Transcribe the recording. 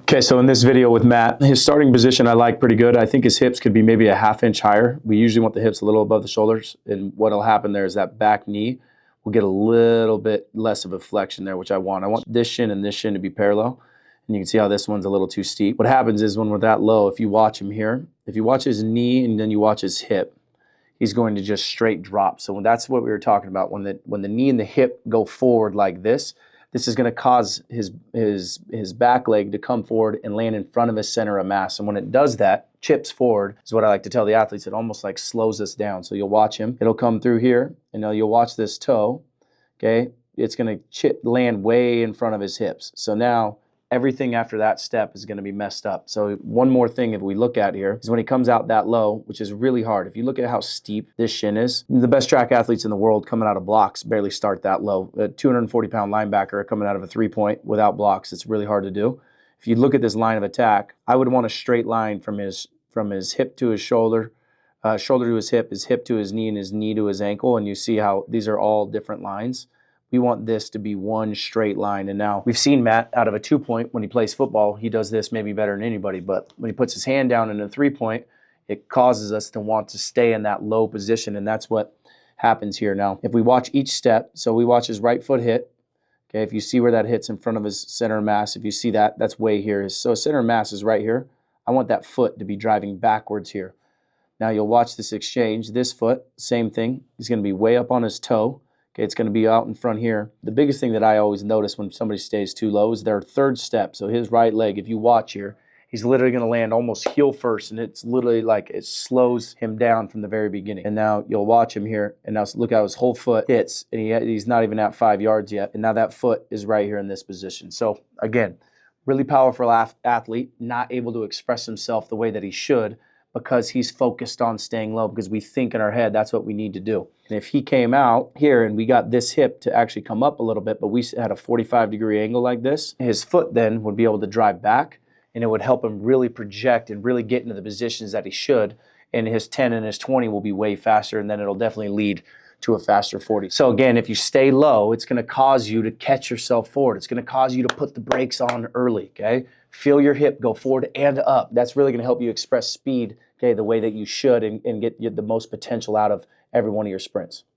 Okay, so in this video with Matt, his starting position I like pretty good. I think his hips could be maybe a ½ inch higher. We usually want the hips a little above the shoulders, and what'll happen there is that back knee will get a little bit less of a flexion there, which I want. I want this shin and this shin to be parallel, and you can see how this one's a little too steep. What happens is when we're that low, if you watch him here, if you watch his knee and then you watch his hip, he's going to just straight drop. So that's what we were talking about. When the knee and the hip go forward like this is going to cause his back leg to come forward and land in front of his center of mass. And when it does that, chips forward, is what I like to tell the athletes. It almost like slows us down. So you'll watch him. It'll come through here, and now you'll watch this toe. Okay, it's going to land way in front of his hips. So now everything after that step is going to be messed up. So one more thing if we look at here is when he comes out that low, which is really hard. If you look at how steep this shin is, the best track athletes in the world coming out of blocks barely start that low. A 240-pound linebacker coming out of a three-point without blocks, it's really hard to do. If you look at this line of attack, I would want a straight line from his hip to his shoulder, shoulder to his hip to his knee, and his knee to his ankle, and you see how these are all different lines. We want this to be one straight line. And now we've seen Matt out of a 2-point, when he plays football, he does this maybe better than anybody, but when he puts his hand down in a 3-point, it causes us to want to stay in that low position, and that's what happens here. Now, if we watch each step, so we watch his right foot hit, okay, if you see where that hits in front of his center of mass, if you see that, that's way here. So his center of mass is right here. I want that foot to be driving backwards here. Now you'll watch this exchange. This foot, same thing. He's going to be way up on his toe. Okay, it's going to be out in front here. The biggest thing that I always notice when somebody stays too low is their third step. So his right leg, if you watch here, he's literally going to land almost heel first, and it's literally like it slows him down from the very beginning. And now you'll watch him here, and now look how his whole foot hits, and he's not even at 5 yards yet, and now that foot is right here in this position. So again, really powerful athlete, not able to express himself the way that he should, because he's focused on staying low, because we think in our head that's what we need to do. And if he came out here and we got this hip to actually come up a little bit, but we had a 45-degree angle like this, his foot then would be able to drive back, and it would help him really project and really get into the positions that he should, and his 10 and his 20 will be way faster, and then it'll definitely lead to a faster 40. So again, if you stay low, it's going to cause you to catch yourself forward. It's going to cause you to put the brakes on early, okay? Feel your hip go forward and up. That's really going to help you express speed, okay, the way that you should, and get the most potential out of every one of your sprints.